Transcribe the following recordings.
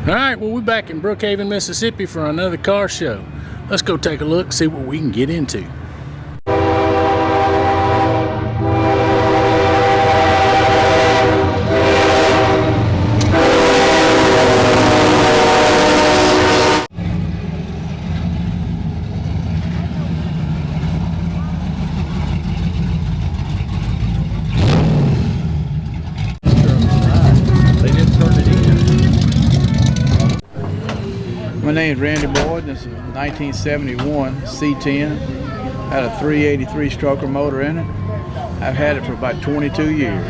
All right, well, we're back in Brookhaven, Mississippi for another car show. Let's go take a look, see what we can get into. My name is Randy Boyd. This is a 1971 C10. Had a 383 stroker motor in it. I've had it for about 22 years.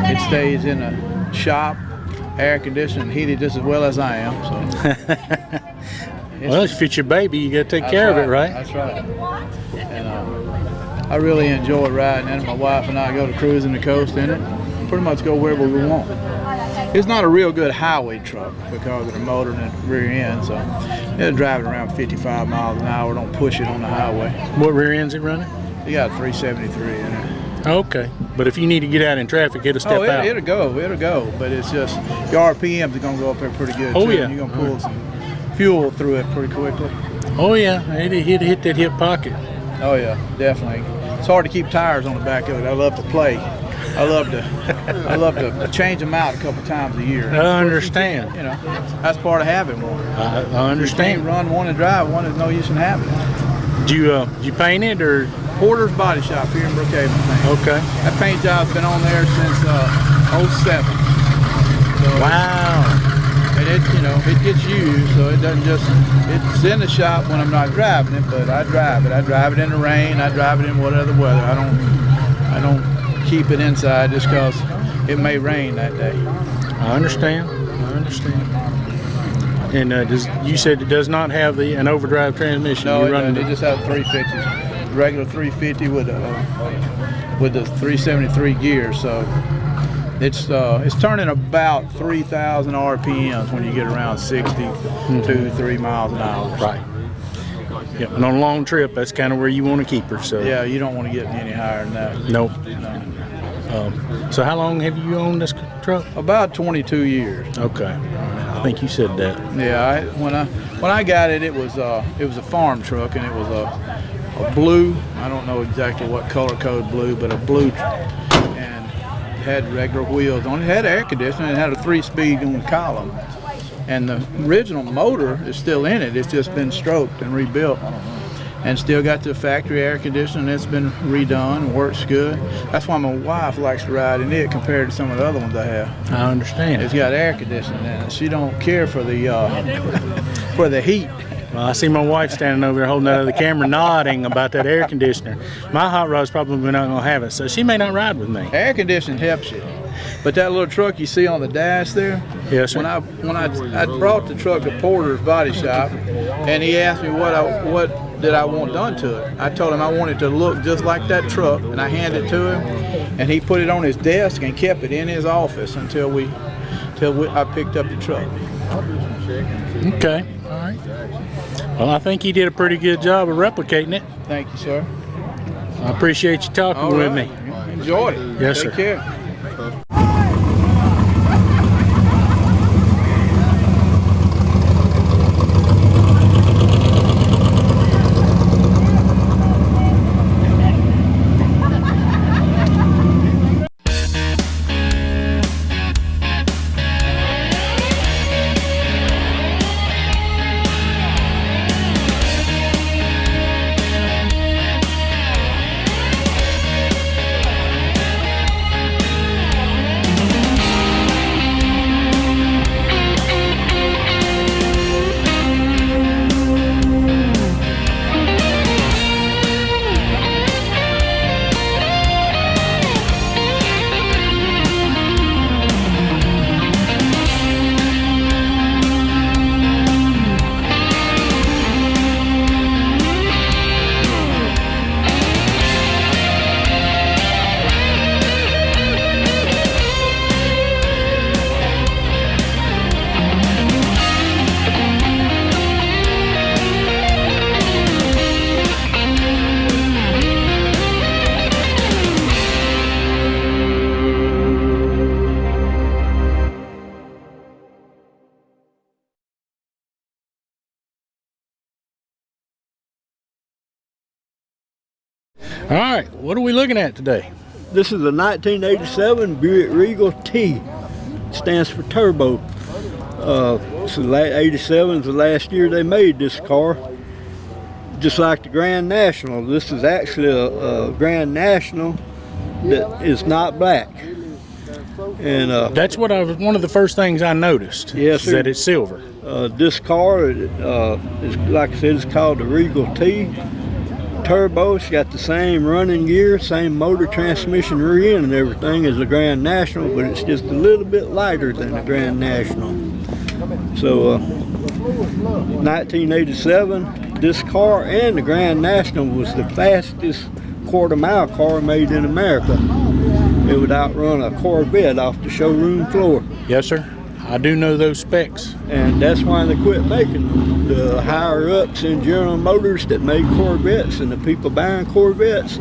It stays in a shop, air conditioned and heated just as well as I am. So. Well, if it's your baby, you got to take care of it, right? That's right. And I really enjoy riding in it. My wife and I go to cruising the coast in it. Pretty much go wherever we want. It's not a real good highway truck because of the motor and the rear end, so it'll drive it around 55 miles an hour. Don't push it on the highway. What rear end's it running? You got a 373 in it. Okay, but if you need to get out in traffic, it'll step out. It'll go, but it's just your RPMs are gonna go up there pretty good. Oh, too, yeah. and you're gonna pull some fuel through it pretty quickly. Oh yeah, it'll hit that hip pocket. Oh yeah, definitely. It's hard to keep tires on the back of it. I love to play. I love to change them out a couple times a year. I understand. You know, that's part of having one. I understand. You can't run one and drive one. There's no use in having it. Did you paint it or? Porter's Body Shop here in Brookhaven. Okay. That paint job's been on there since '07. So wow. And it gets used, so it doesn't just. It's in the shop when I'm not driving it, but I drive it. I drive it in the rain. I drive it in whatever weather. I don't keep it inside just because it may rain that day. I understand. And you said it does not have an overdrive transmission. No, it just has 350, regular 350 with the 373 gear. So it's turning about 3,000 RPMs when you get around 3 miles an hour. Right. Yep. And on a long trip, that's kind of where you want to keep her. So yeah, you don't want to get any higher than that. Nope. No. So how long have you owned this truck? About 22 years. Okay. I think you said that. Yeah. When I got it, it was a farm truck, and it was a blue. I don't know exactly what color code blue, but a blue, and it had regular wheels on it. It had air conditioning. It had a 3-speed on the column, and the original motor is still in it. It's just been stroked and rebuilt. And still got the factory air conditioning. It's been redone and works good. That's why my wife likes to ride in it compared to some of the other ones I have. I understand. It's got air conditioning in it. She don't care for the for the heat. Well, I see my wife standing over there holding that other camera nodding about that air conditioner. My hot rod's probably not going to have it, so she may not ride with me. Air conditioning helps you. But that little truck you see on the dash there, yes, sir. When I brought the truck to Porter's Body Shop, and he asked me what did I want done to it. I told him I wanted it to look just like that truck, and I handed it to him, and he put it on his desk and kept it in his office until I picked up the truck. Okay, all right. Well, I think he did a pretty good job of replicating it. Thank you, sir. I appreciate you talking with me. Enjoyed it. Yes, sir. Take care. All right, what are we looking at today? This is a 1987 Buick Regal T. Stands for turbo. So 87 is the last year they made this car. Just like the Grand National, this is actually a Grand National that is not black. And That's what one of the first things I noticed. Yes, is that it's silver. this car is, like I said, it's called the Regal T. Turbo. It's got the same running gear, same motor, transmission, rear end and everything as the Grand National, but it's just a little bit lighter than the Grand National. So 1987, this car and the Grand National was the fastest quarter-mile car made in America. It would outrun a Corvette off the showroom floor. Yes, sir. I do know those specs. And that's why they quit making them. The higher-ups in General Motors that made Corvettes and the people buying Corvettes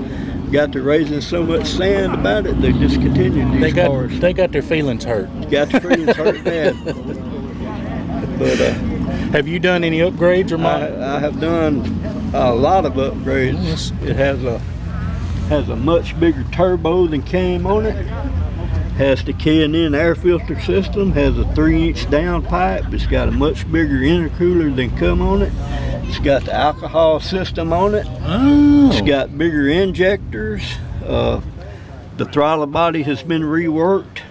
got to raising so much sand about it, they discontinued these cars. They got their feelings hurt. Got their feelings hurt bad. But have you done any upgrades or I have done a lot of upgrades. It has a much bigger turbo than came on it. Has the K&N air filter system. Has a 3-inch downpipe. It's got a much bigger intercooler than come on it. It's got the alcohol system on it. Oh. It's got bigger injectors. The throttle body has been reworked,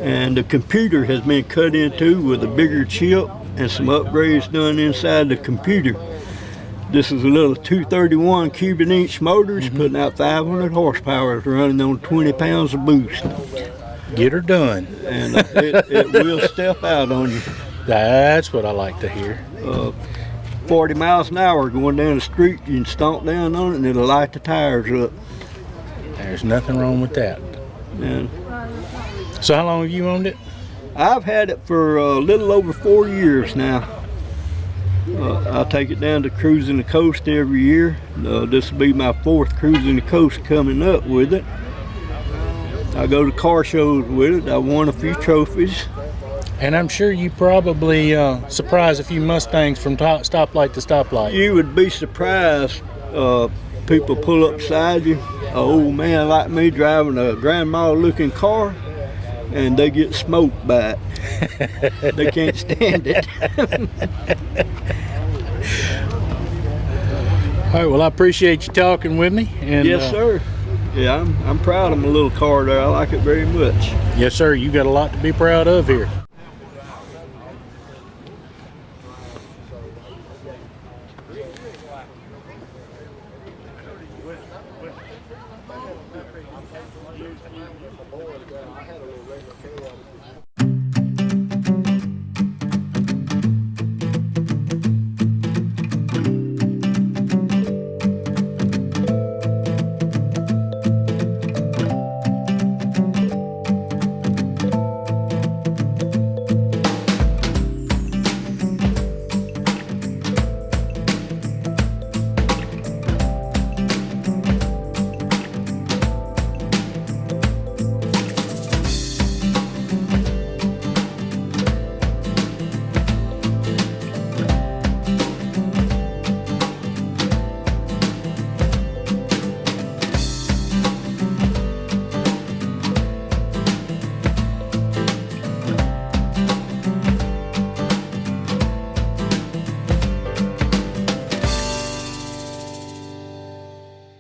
and the computer has been cut into with a bigger chip and some upgrades done inside the computer. This is a little 231 cubic inch motors putting out 500 horsepower, running on 20 pounds of boost. Get her done. And it will step out on you. That's what I like to hear. 40 miles an hour going down the street, you can stomp down on it and it'll light the tires up. There's nothing wrong with that. And So how long have you owned it? I've had it for a little over 4 years now. I take it down to Cruising the Coast every year. This will be my 4th Cruising the Coast coming up with it. I go to car shows with it. I won a few trophies. And I'm sure you probably surprised a few Mustangs from stoplight to stoplight. You would be surprised. People pull up beside you, an old man like me driving a grandma looking car, and they get smoked by it. They can't stand it. All right, well, I appreciate you talking with me. And, Yes, sir. Yeah, I'm proud of my little car there. I like it very much. Yes, sir. You got a lot to be proud of here.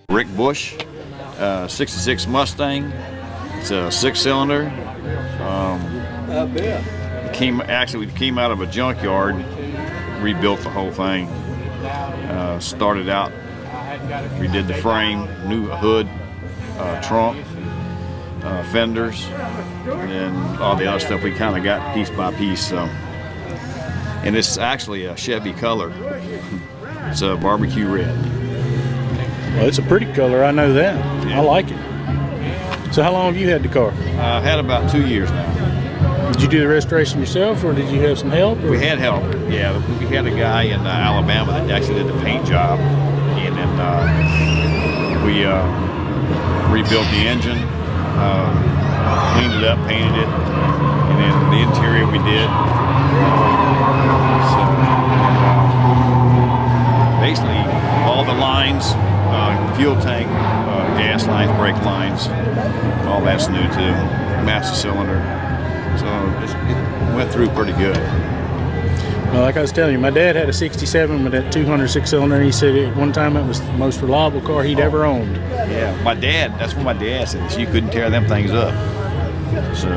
Rick Bush, 66 Mustang. It's a 6-cylinder. I bet. We came out of a junkyard, rebuilt the whole thing. Started out, we did the frame, new hood, trunk, fenders, and then all the other stuff we kind of got piece by piece. So, and it's actually a Chevy color. It's a barbecue red. Well, it's a pretty color. I know that. Yeah. I like it. So how long have you had the car? I've had about 2 years now. Did you do the restoration yourself, or did you have some help? Or? We had help. Yeah, we had a guy in Alabama that actually did the paint job, and then we rebuilt the engine, cleaned it up, painted it, and then the interior we did. So basically, all the lines fuel tank, gas lines, brake lines, all that's new too. Master cylinder. So it went through pretty good. Well, like I was telling you, my dad had a 67 with that 206 cylinder. He said at one time it was the most reliable car he'd ever owned. Yeah, my dad, that's what my dad said. So you couldn't tear them things up. So,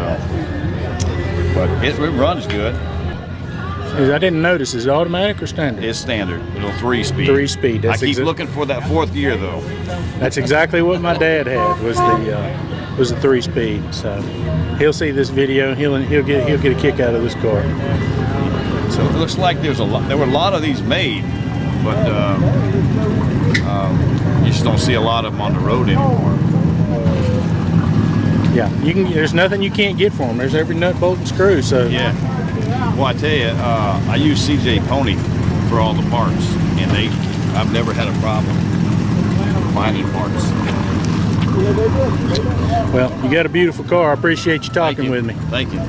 but it runs good. I didn't notice. Is it automatic or standard? It's standard, little 3-speed. 3-speed. I keep looking for that 4th gear though. That's exactly what my dad had. Was the 3-speed. So he'll see this video. He'll get a kick out of this car. So it looks like there were a lot of these made, but you just don't see a lot of them on the road anymore. Yeah, there's nothing you can't get for them. There's every nut, bolt, and screw. So yeah. Well, I tell you, I use CJ Pony for all the parts, and I've never had a problem finding parts. Well, you got a beautiful car. I appreciate you talking with me. Thank you.